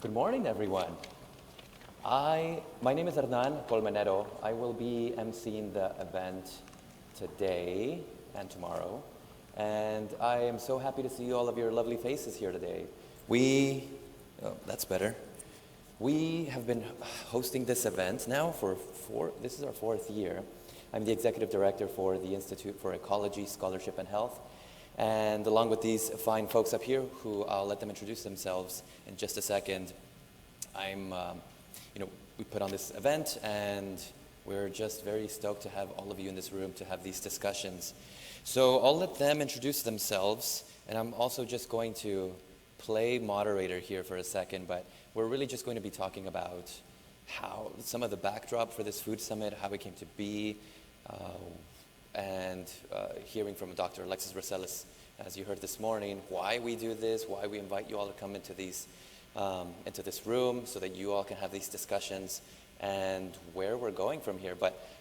Good morning, everyone. My name is Hernan Colmenero. I will be emceeing the event today and tomorrow. And I am so happy to see all of your lovely faces here today. That's better. We have been hosting this event now this is our fourth year. I'm the executive director for the Institute for Ecology, Scholarship, and Health. And along with these fine folks up here, who I'll let them introduce themselves in just a second, we put on this event, and we're just very stoked to have all of you in this room to have these discussions. So I'll let them introduce themselves, and I'm also just going to play moderator here for a second, but we're really just going to be talking about how some of the backdrop for this food summit, how it came to be, and hearing from Dr. Alexis Rosales, as you heard this morning, why we do this, why we invite you all to come into this room so that you all can have these discussions and where we're going from here.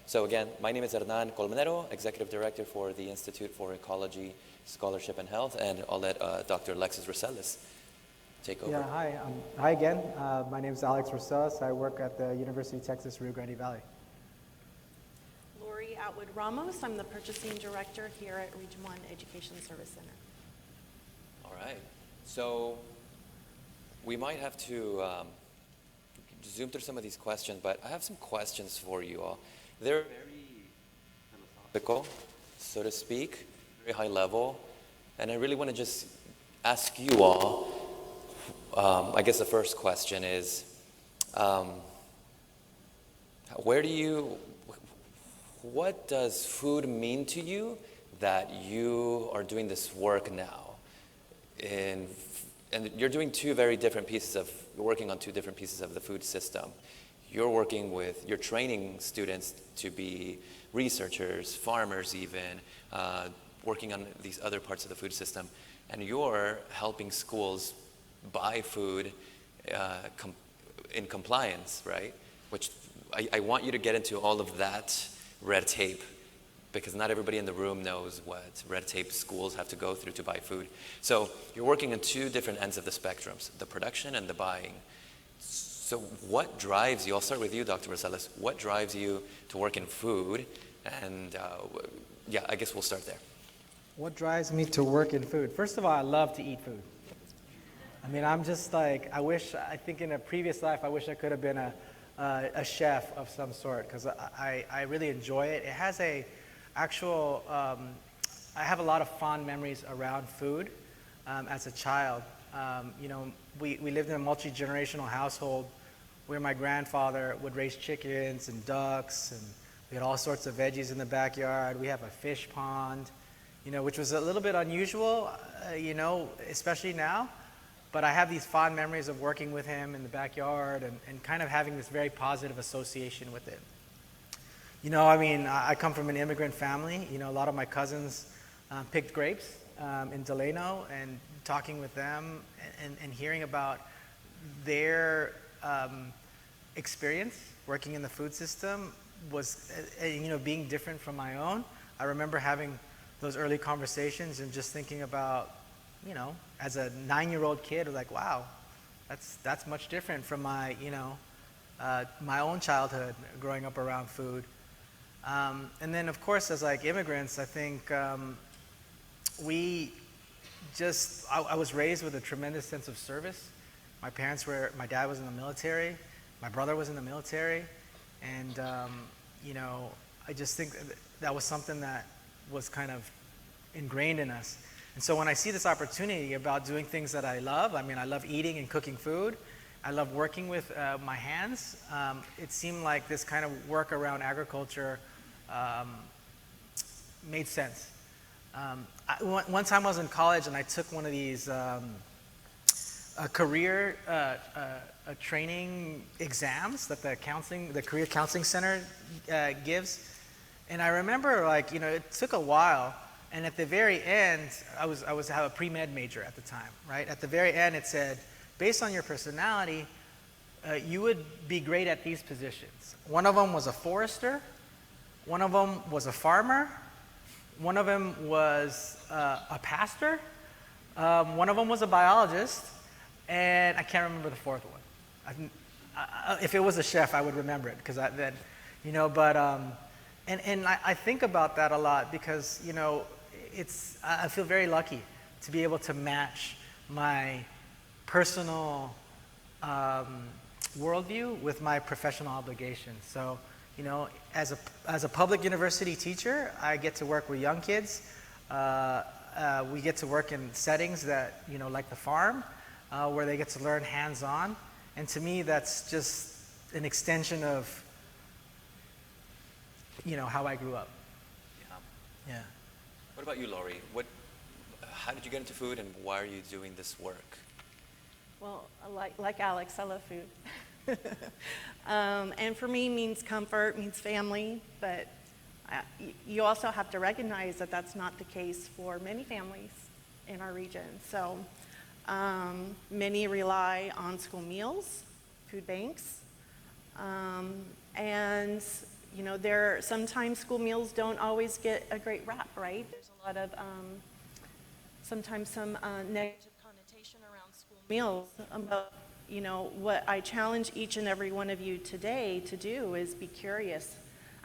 So again, my name is Hernan Colmenero, Executive Director for the Institute for Ecology, Scholarship, and Health, and I'll let Dr. Alexis Rosales take over. Yeah, hi. Hi again. My name is Alex Rosales. I work at the University of Texas, Rio Grande Valley. Atwood Ramos. I'm the purchasing director here at Region 1 Education Service Center. All right. So we might have to zoom through some of these questions, but I have some questions for you all. They're very philosophical, so to speak, very high level, and I really want to just ask you all, I guess the first question is, what does food mean to you that you are doing this work now? And you're doing you're working on two different pieces of the food system. You're training students to be researchers, farmers even, working on these other parts of the food system. And you're helping schools buy food in compliance, right? Which I want you to get into all of that red tape, because not everybody in the room knows what red tape schools have to go through to buy food. So you're working on two different ends of the spectrums, the production and the buying. So what drives you? I'll start with you, Dr. Rosales. What drives you to work in food? And I guess we'll start there. What drives me to work in food? First of all, I love to eat food. I mean, I'm just like, I think in a previous life, I wish I could have been a chef of some sort, because I really enjoy it. It has I have a lot of fond memories around food as a child. We lived in a multi-generational household where my grandfather would raise chickens and ducks, and we had all sorts of veggies in the backyard. We have a fish pond, which was a little bit unusual, especially now. But I have these fond memories of working with him in the backyard and kind of having this very positive association with it. I come from an immigrant family. A lot of my cousins picked grapes in Delano, and talking with them and hearing about their experience working in the food system was, being different from my own. I remember having those early conversations and just thinking about, as a 9-year-old kid, I was like, wow, that's much different from my, my own childhood growing up around food. And then, of course, as like immigrants, I think I was raised with a tremendous sense of service. My dad was in the military, my brother was in the military, and, I just think that was something that was kind of ingrained in us. And so when I see this opportunity about doing things that I love, I love eating and cooking food, I love working with my hands, it seemed like this kind of work around agriculture made sense. One time I was in college and I took one of these career training exams that the Career Counseling Center gives. And I remember, it took a while. And at the very end, I was a pre-med major at the time, right? At the very end, it said, based on your personality, you would be great at these positions. One of them was a forester, one of them was a farmer, one of them was a pastor, one of them was a biologist, and I can't remember the fourth one. If it was a chef, I would remember it because then, you know. But and I think about that a lot because you know, I feel very lucky to be able to match my personal worldview with my professional obligations. So, you know, as a public university teacher, I get to work with young kids. We get to work in settings that, you know, like the farm, where they get to learn hands-on. And to me, that's just an extension of, you know, how I grew up. Yeah. Yeah. What about you, Laurie? How did you get into food, and why are you doing this work? Well, like Alex, I love food. And for me, means comfort, means family, but you also have to recognize that that's not the case for many families in our region. So many rely on school meals, food banks, and you know, sometimes school meals don't always get a great rap, right? There's a lot of sometimes some negative connotation around school meals. But you know, what I challenge each and every one of you today to do is be curious,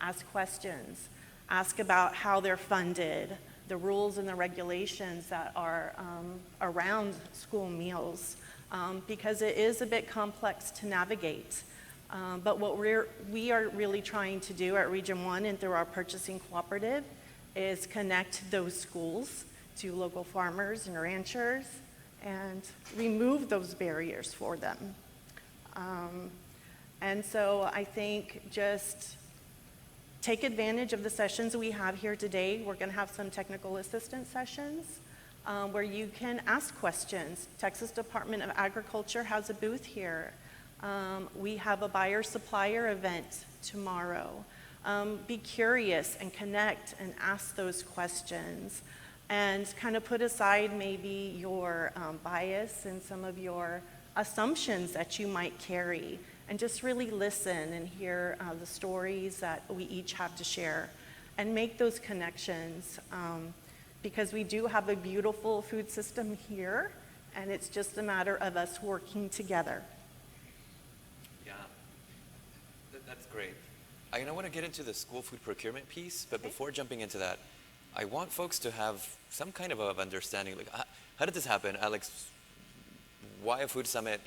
ask questions, ask about how they're funded, the rules and the regulations that are around school meals, because it is a bit complex to navigate. But what we are really trying to do at Region 1 and through our purchasing cooperative is connect those schools to local farmers and ranchers and remove those barriers for them. And so I think just take advantage of the sessions we have here today. We're going to have some technical assistance sessions where you can ask questions. Texas Department of Agriculture has a booth here. We have a buyer-supplier event tomorrow. Be curious and connect and ask those questions and kind of put aside maybe your bias and some of your assumptions that you might carry and just really listen and hear the stories that we each have to share and make those connections because we do have a beautiful food system here and it's just a matter of us working together. Yeah, that's great. I want to get into the school food procurement piece, but before jumping into that, I want folks to have some kind of understanding, like how did this happen? Alex, why a food summit?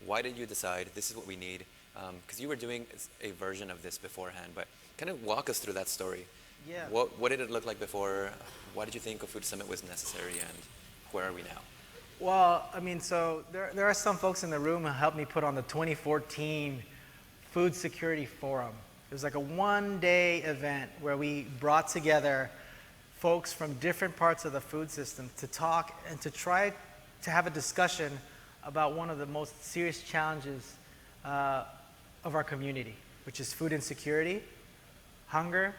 Why did you decide this is what we need? Because you were doing a version of this beforehand, but kind of walk us through that story. Yeah. What did it look like before? Why did you think a food summit was necessary, and where are we now? Well, I mean, so there are some folks in the room who helped me put on the 2014 Food Security Forum. It was like a one-day event where we brought together folks from different parts of the food system to talk and to try to have a discussion about one of the most serious challenges of our community, which is food insecurity, hunger,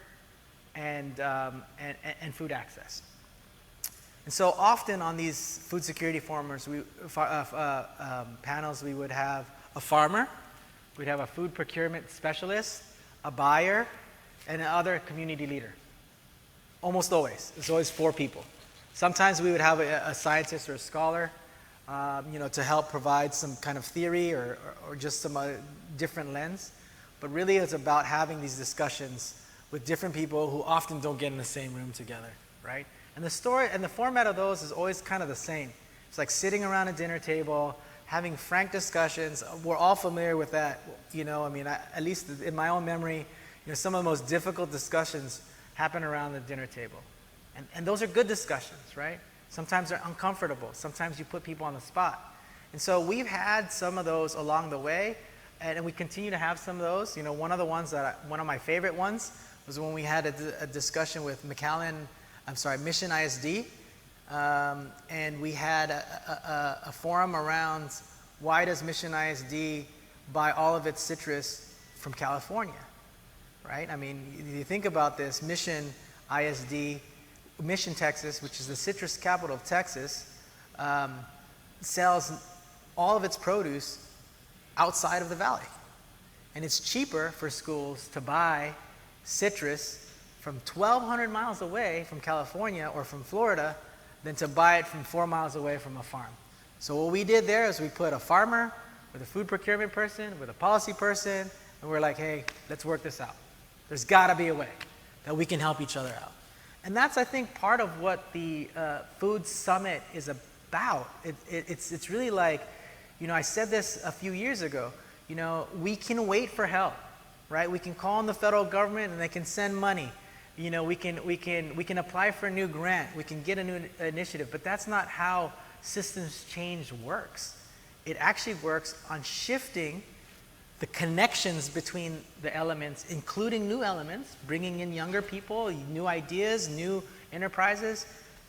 and food access. And so often on these food security panels, we would have a farmer, we'd have a food procurement specialist, a buyer, and another community leader. Almost always. It's always 4 people. Sometimes we would have a scientist or a scholar, to help provide some kind of theory or just some different lens. But really it's about having these discussions with different people who often don't get in the same room together, right? And the story and the format of those is always kind of the same. It's like sitting around a dinner table, having frank discussions. We're all familiar with that, at least in my own memory, some of the most difficult discussions happen around the dinner table. And those are good discussions, right? Sometimes they're uncomfortable. Sometimes you put people on the spot. And so we've had some of those along the way, and we continue to have some of those. One of the ones one of my favorite ones was when we had a discussion with Mission ISD, and we had a forum around why does Mission ISD buy all of its citrus from California, right? I mean, you think about this, Mission ISD, Mission, Texas, which is the citrus capital of Texas, sells all of its produce outside of the valley. And it's cheaper for schools to buy citrus from 1,200 miles away from California or from Florida than to buy it from 4 miles away from a farm. So what we did there is we put a farmer with a food procurement person, with a policy person, and we're like, hey, let's work this out. There's got to be a way that we can help each other out. And that's, I think, part of what the Food Summit is about. It's really like, I said this a few years ago, we can wait for help, right? We can call on the federal government and they can send money. We can apply for a new grant. We can get a new initiative, but that's not how systems change works. It actually works on shifting the connections between the elements, including new elements, bringing in younger people, new ideas, new enterprises,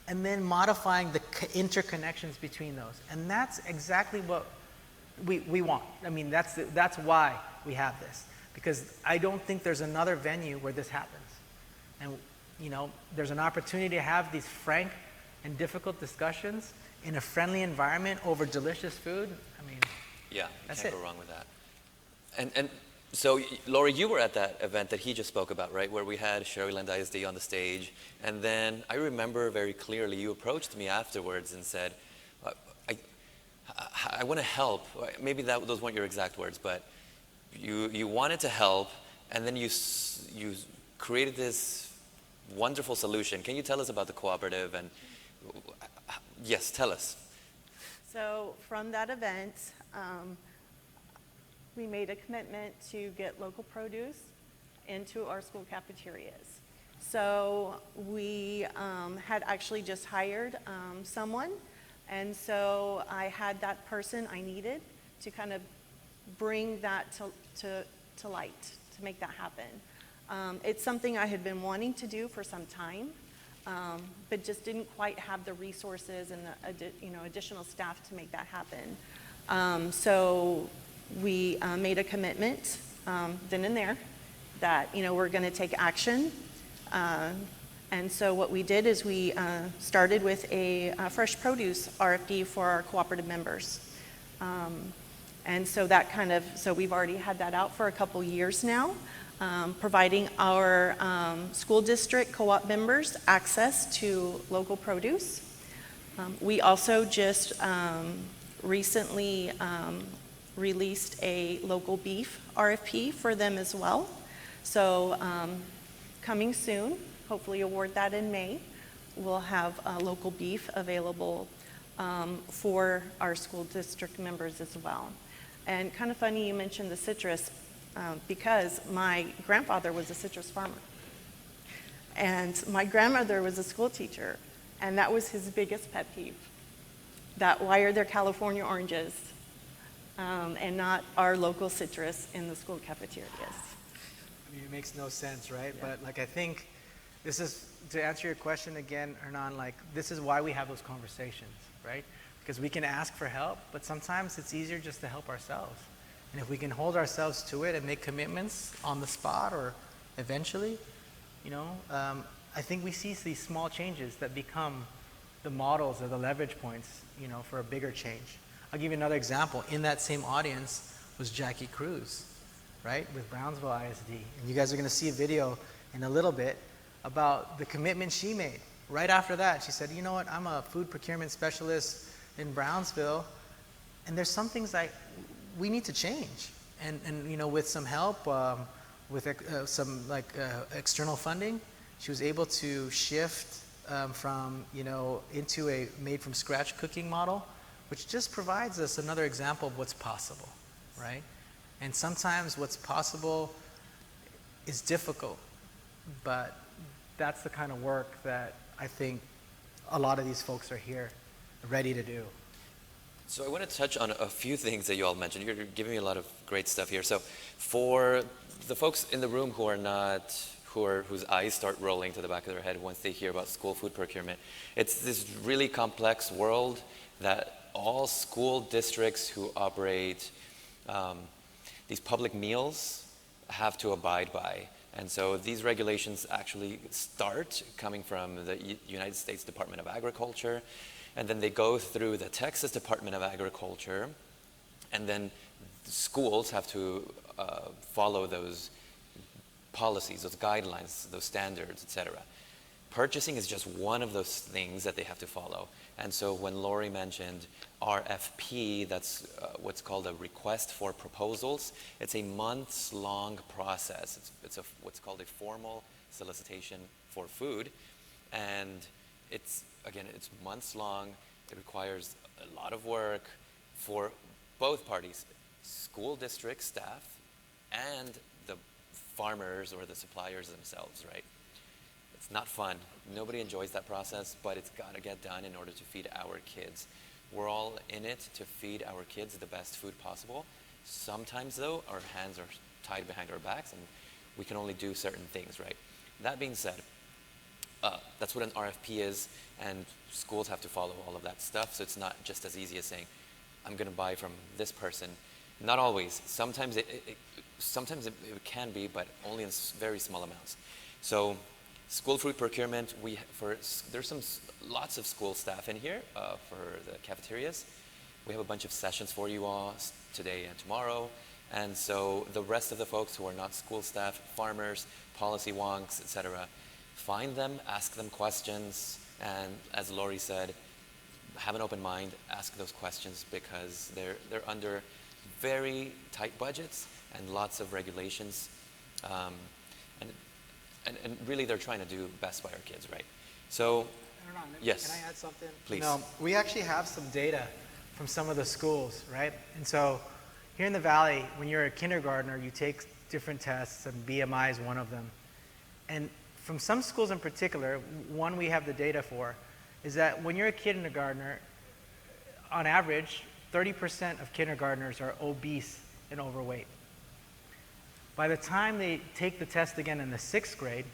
and then modifying the interconnections between those. And that's exactly what we want. I mean, that's why we have this, because I don't think there's another venue where this happens. And, there's an opportunity to have these frank and difficult discussions in a friendly environment over delicious food. I mean, Yeah, you that's can't it. go wrong with that. And so, Lori, you were at that event that he just spoke about, right? Where we had Sherryland ISD on the stage. And then I remember very clearly you approached me afterwards and said, I want to help. Maybe those weren't your exact words, but you wanted to help, and then you created this wonderful solution. Can you tell us about the cooperative? And yes, tell us. So from that event, we made a commitment to get local produce into our school cafeterias. So we had actually just hired someone, and so I had that person I needed to kind of bring that to light, to make that happen. It's something I had been wanting to do for some time, but just didn't quite have the resources and the additional staff to make that happen. So we made a commitment then and there that we're going to take action. And so what we did is we started with a fresh produce RFD for our cooperative members. And so so we've already had that out for a couple years now, providing our school district co-op members access to local produce. We also just recently released a local beef RFP for them as well. So coming soon, hopefully award that in May, we'll have local beef available for our school district members as well. And kind of funny you mentioned the citrus, because my grandfather was a citrus farmer. And my grandmother was a school teacher, and that was his biggest pet peeve, that why are there California oranges and not our local citrus in the school cafeterias? I mean, it makes no sense, right? Yeah. But I think this is, to answer your question again, Hernan, this is why we have those conversations, right? Because we can ask for help, but sometimes it's easier just to help ourselves. And if we can hold ourselves to it and make commitments on the spot or eventually, I think we see these small changes that become the models or the leverage points, for a bigger change. I'll give you another example. In that same audience was Jackie Cruz, right, with Brownsville ISD. And you guys are going to see a video in a little bit about the commitment she made. Right after that, she said, you know what, I'm a food procurement specialist in Brownsville, and there's some things we need to change. And with some help, with some external funding, she was able to shift from, into a made from scratch cooking model, which just provides us another example of what's possible, right? And sometimes what's possible is difficult, but that's the kind of work that I think a lot of these folks are here ready to do. So I want to touch on a few things that you all mentioned. You're giving me a lot of great stuff here. So for the folks in the room whose eyes start rolling to the back of their head once they hear about school food procurement, it's this really complex world that all school districts who operate these public meals have to abide by. And so these regulations actually start coming from the United States Department of Agriculture, and then they go through the Texas Department of Agriculture, and then schools have to follow those policies, those guidelines, those standards, etc. Purchasing is just one of those things that they have to follow. And so when Lori mentioned RFP, that's what's called a request for proposals. It's a months-long process. It's what's called a formal solicitation for food. And it's months long. It requires a lot of work for both parties, school district staff and the farmers or the suppliers themselves, right? It's not fun. Nobody enjoys that process, but it's got to get done in order to feed our kids. We're all in it to feed our kids the best food possible. Sometimes, though, our hands are tied behind our backs and we can only do certain things, right? That being said, that's what an RFP is, and schools have to follow all of that stuff, so it's not just as easy as saying, I'm going to buy from this person. Not always. Sometimes it can be, but only in very small amounts. So school food procurement, there's lots of school staff in here for the cafeterias. We have a bunch of sessions for you all today and tomorrow. And so the rest of the folks who are not school staff, farmers, policy wonks, etc., find them, ask them questions, and as Lori said, have an open mind, ask those questions, because they're under very tight budgets and lots of regulations, and really they're trying to do best by our kids, right? So, yes. Can I add something? Please. We actually have some data from some of the schools, right? And so here in the Valley, when you're a kindergartner, you take different tests, and BMI is one of them. And from some schools in particular, one we have the data for, is that when you're a kindergartner, on average, 30% of kindergartners are obese and overweight. By the time they take the test again in the 6th grade,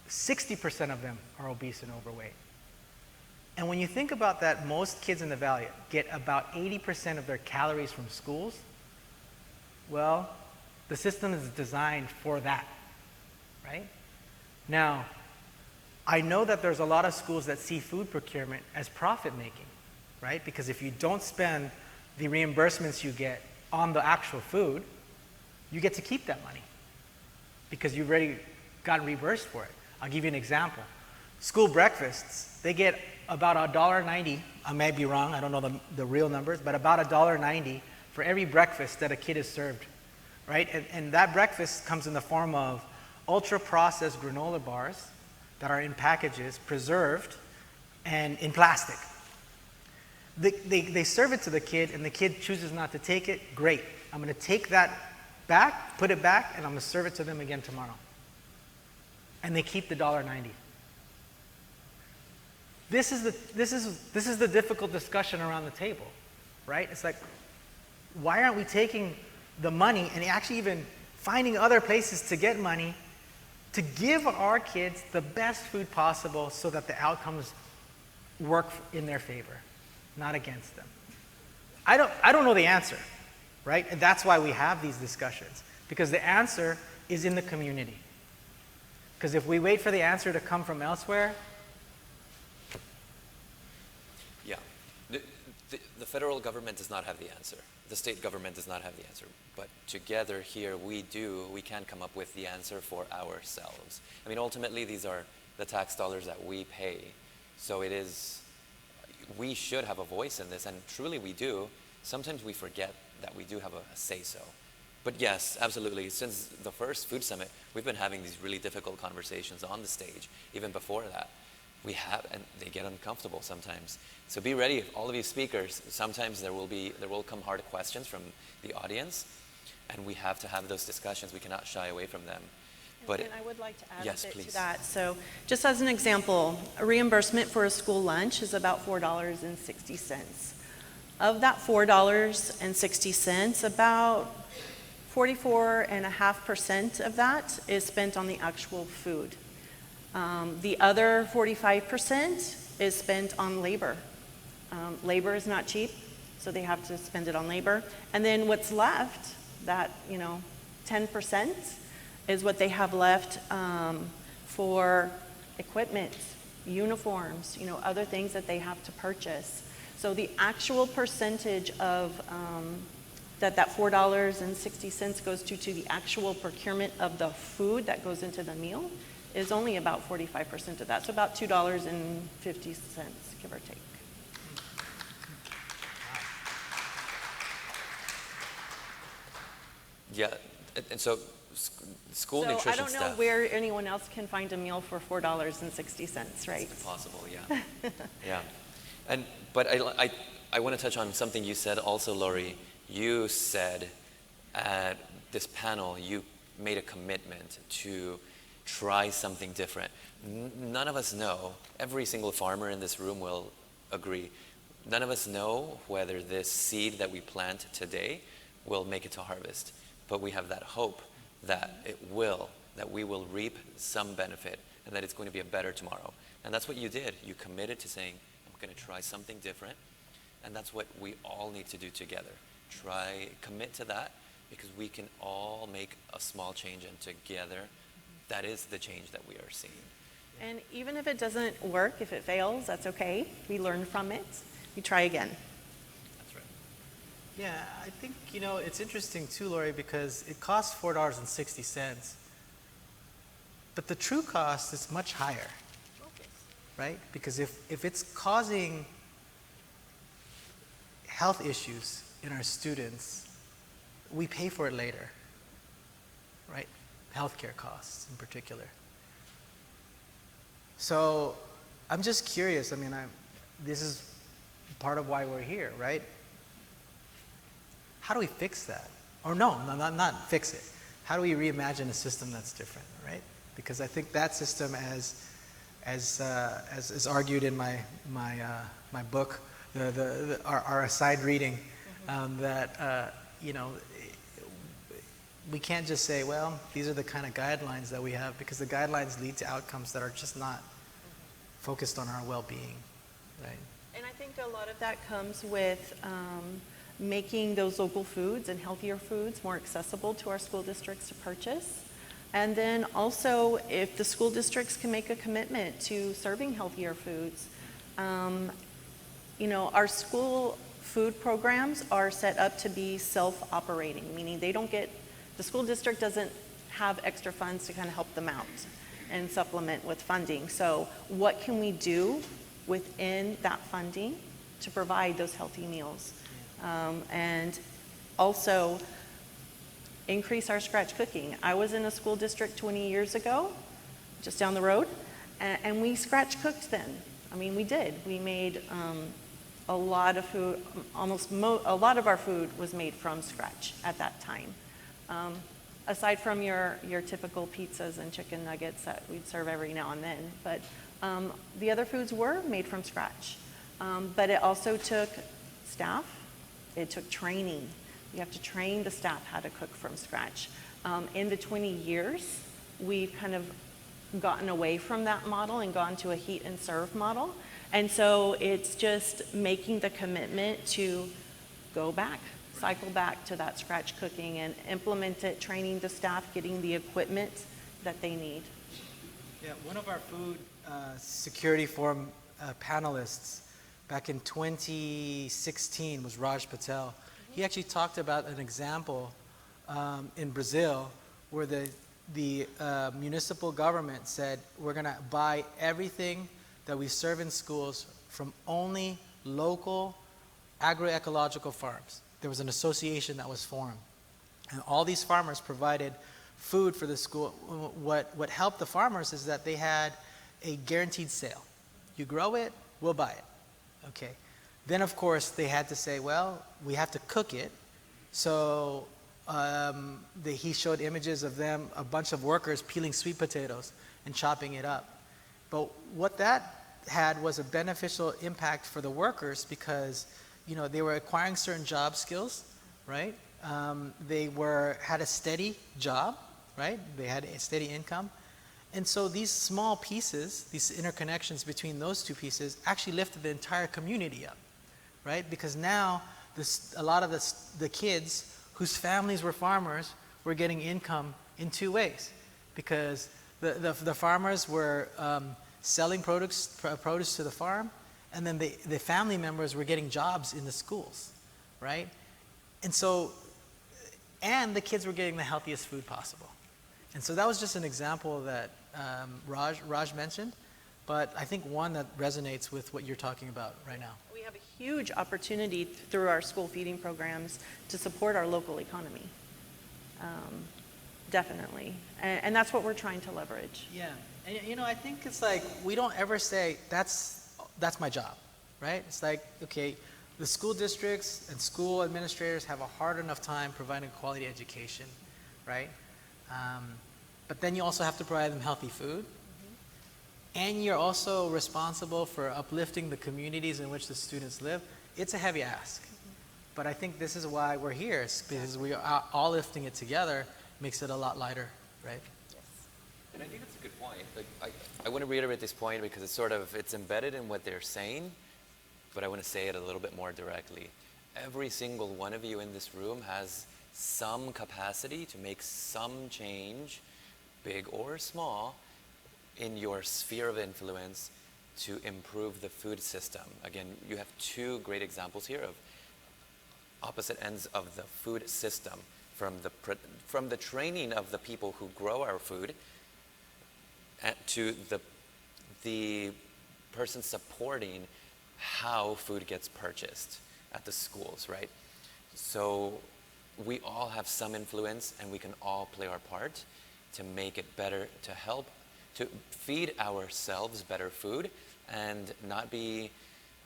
60% of them are obese and overweight. And when you think about that, most kids in the Valley get about 80% of their calories from schools. Well, the system is designed for that, right? Now, I know that there's a lot of schools that see food procurement as profit-making, right? Because if you don't spend the reimbursements you get on the actual food, you get to keep that money because you've already gotten reimbursed for it. I'll give you an example. School breakfasts, they get about $1.90. I may be wrong, I don't know the real numbers, but about $1.90 for every breakfast that a kid is served, right? And that breakfast comes in the form of ultra-processed granola bars that are in packages, preserved, and in plastic. They serve it to the kid, and the kid chooses not to take it. Great. I'm going to take that back, put it back, and I'm going to serve it to them again tomorrow. And they keep the $1.90. This is the difficult discussion around the table, right? It's like, why aren't we taking the money and actually even finding other places to get money to give our kids the best food possible so that the outcomes work in their favor, not against them? I don't know the answer, right? And that's why we have these discussions, because the answer is in the community. Because if we wait for the answer to come from elsewhere... Yeah. The federal government does not have the answer. The state government does not have the answer. But together here, we can come up with the answer for ourselves. I mean, ultimately, these are the tax dollars that we pay. So we should have a voice in this, and truly we do. Sometimes we forget that we do have a say-so. But yes, absolutely. Since the first Food Summit, we've been having these really difficult conversations on the stage. Even before that, and they get uncomfortable sometimes. So be ready, all of you speakers. Sometimes there will come hard questions from the audience, and we have to have those discussions. We cannot shy away from them. But I would like to add yes, a bit please. to that. So just as an example, a reimbursement for a school lunch is about $4.60. Of that $4.60, about 44.5% of that is spent on the actual food. The other 45% is spent on labor. Labor is not cheap, so they have to spend it on labor. And then what's left, that 10%, is what they have left for equipment, uniforms, other things that they have to purchase. So the actual percentage of that $4.60 goes to the actual procurement of the food that goes into the meal is only about 45% of that, so about $2.50, give or take. Yeah, and so school So I nutrition don't know staff. where anyone else can find a meal for $4.60, right? It's impossible, yeah. Yeah. But I want to touch on something you said also, Lori. You said at this panel, you made a commitment to try something different. None of us know, every single farmer in this room will agree, none of us know whether this seed that we plant today will make it to harvest. But we have that hope that it will, that we will reap some benefit and that it's going to be a better tomorrow. And that's what you did. You committed to saying, I'm going to try something different. And that's what we all need to do together. Commit to that, because we can all make a small change, and together, that is the change that we are seeing. And even if it doesn't work, if it fails, that's okay. We learn from it. We try again. That's right. Yeah, I think, it's interesting too, Lori, because it costs $4.60. But the true cost is much higher, right? Because if it's causing health issues in our students, we pay for it later, right? Healthcare costs in particular. So I'm just curious. I mean, this is part of why we're here, right? How do we fix that? Or not fix it. How do we reimagine a system that's different, right? Because I think that system, as is argued in my book, our assigned reading, that we can't just say, well, these are the kind of guidelines that we have, because the guidelines lead to outcomes that are just not focused on our well-being, right? And I think a lot of that comes with making those local foods and healthier foods more accessible to our school districts to purchase. And then also, if the school districts can make a commitment to serving healthier foods, our school food programs are set up to be self-operating, meaning the school district doesn't have extra funds to kind of help them out and supplement with funding. So what can we do within that funding to provide those healthy meals? And also increase our scratch cooking. I was in a school district 20 years ago, just down the road, and we scratch cooked then. I mean, we did. We made a lot of food, a lot of our food was made from scratch at that time. Aside from your typical pizzas and chicken nuggets that we'd serve every now and then. But the other foods were made from scratch. But it also took staff. It took training. You have to train the staff how to cook from scratch. In the 20 years, we've kind of gotten away from that model and gone to a heat and serve model. And so it's just making the commitment to go back, cycle back to that scratch cooking and implement it, training the staff, getting the equipment that they need. Yeah, one of our food security forum panelists back in 2016 was Raj Patel. He actually talked about an example in Brazil where the municipal government said, we're going to buy everything that we serve in schools from only local agroecological farms. There was an association that was formed. And all these farmers provided food for the school. What helped the farmers is that they had a guaranteed sale. You grow it, we'll buy it. Okay. Then, of course, they had to say, well, we have to cook it. So he showed images of them, a bunch of workers peeling sweet potatoes and chopping it up. But what that had was a beneficial impact for the workers because, they were acquiring certain job skills, right? They had a steady job, right? They had a steady income. And so these small pieces, these interconnections between those two pieces actually lifted the entire community up, right? Because now a lot of the kids whose families were farmers were getting income in two ways. Because the farmers were selling produce to the farm, and then the family members were getting jobs in the schools, right? And the kids were getting the healthiest food possible. And so that was just an example that Raj mentioned, but I think one that resonates with what you're talking about right now. We have a huge opportunity through our school feeding programs to support our local economy. Definitely. And that's what we're trying to leverage. Yeah, and you know, I think it's like we don't ever say that's my job, right? It's like, okay, the school districts and school administrators have a hard enough time providing quality education, right? But then you also have to provide them healthy food, and you're also responsible for uplifting the communities in which the students live. It's a heavy ask, but I think this is why we're here, it's because we are all lifting it together. Makes it a lot lighter, right? And I think that's a good point. Like, I want to reiterate this point because it's embedded in what they're saying, but I want to say it a little bit more directly. Every single one of you in this room has some capacity to make some change, big or small, in your sphere of influence to improve the food system. Again, you have two great examples here of opposite ends of the food system. From the training of the people who grow our food to the person supporting how food gets purchased at the schools, right? So we all have some influence and we can all play our part to make it better, to help, to feed ourselves better food and not be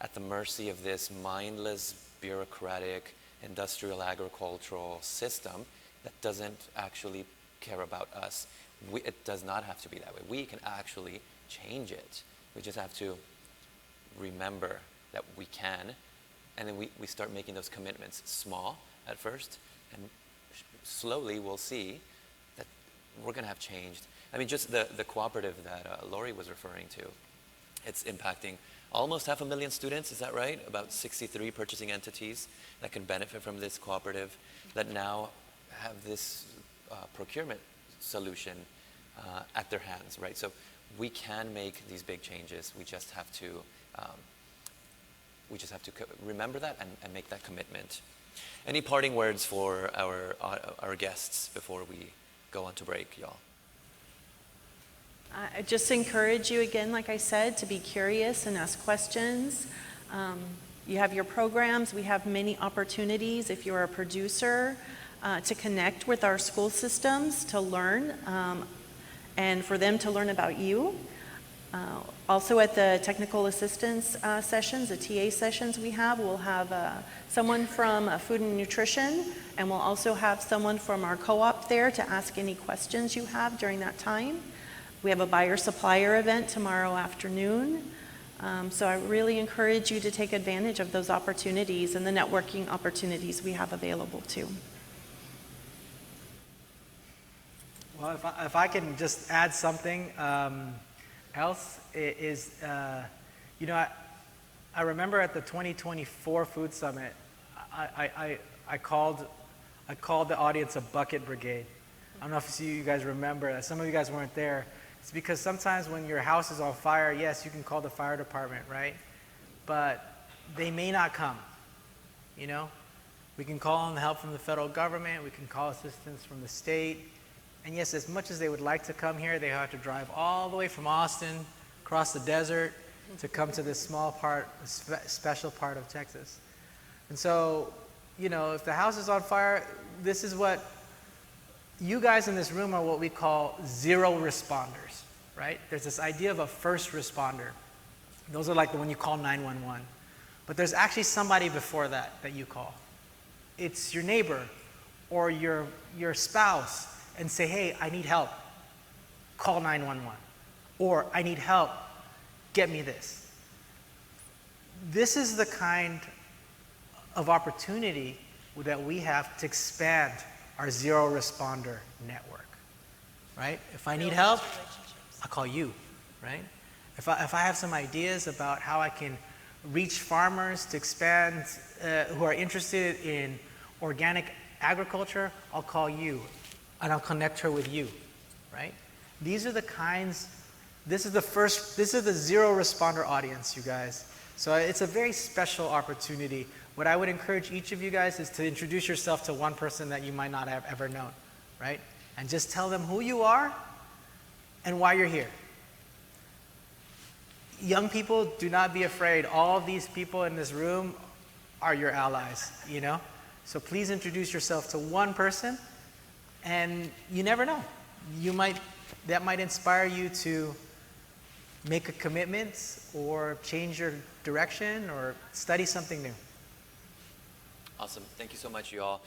at the mercy of this mindless, bureaucratic, industrial agricultural system that doesn't actually care about us. It does not have to be that way. We can actually change it. We just have to remember that we can, and then we start making those commitments small at first, and slowly we'll see that we're going to have changed. I mean, just the cooperative that Lori was referring to, it's impacting almost 500,000 students, is that right? About 63 purchasing entities that can benefit from this cooperative that now have this procurement solution at their hands, right? So we can make these big changes. We just have to remember that and make that commitment. Any parting words for our guests before we go on to break, y'all? I just encourage you again, like I said, to be curious and ask questions. You have your programs. We have many opportunities if you're a producer to connect with our school systems, to learn, and for them to learn about you. Also at the technical assistance sessions, the TA sessions we'll have someone from food and nutrition, and we'll also have someone from our co-op there to ask any questions you have during that time. We have a buyer-supplier event tomorrow afternoon. So I really encourage you to take advantage of those opportunities and the networking opportunities we have available too. Well, if I can just add something else, you know, I remember at the 2024 Food Summit, I called the audience a bucket brigade. I don't know if you guys remember that. Some of you guys weren't there. It's because sometimes when your house is on fire, yes, you can call the fire department, right? But they may not come, you know? We can call on the help from the federal government. We can call assistance from the state. And yes, as much as they would like to come here, they have to drive all the way from Austin, across the desert, to come to this small part, special part of Texas. And so, you know, if the house is on fire, this is what you guys in this room are, what we call zero responders, right? There's this idea of a first responder. Those are like the when you call 911. But there's actually somebody before that you call. It's your neighbor or your spouse, and say, hey, I need help. Call 911. Or I need help. Get me this. This is the kind of opportunity that we have to expand our zero responder network, right? If I need help, I'll call you, right? If I have some ideas about how I can reach farmers to expand, who are interested in organic agriculture, I'll call you, and I'll connect her with you, right? These are the kinds, this is the zero responder audience, you guys. So it's a very special opportunity. What I would encourage each of you guys is to introduce yourself to one person that you might not have ever known, right? And just tell them who you are and why you're here. Young people, do not be afraid. All of these people in this room are your allies, you know? So please introduce yourself to one person And you never know. That might inspire you to make a commitment or change your direction or study something new. Awesome. Thank you so much, you all.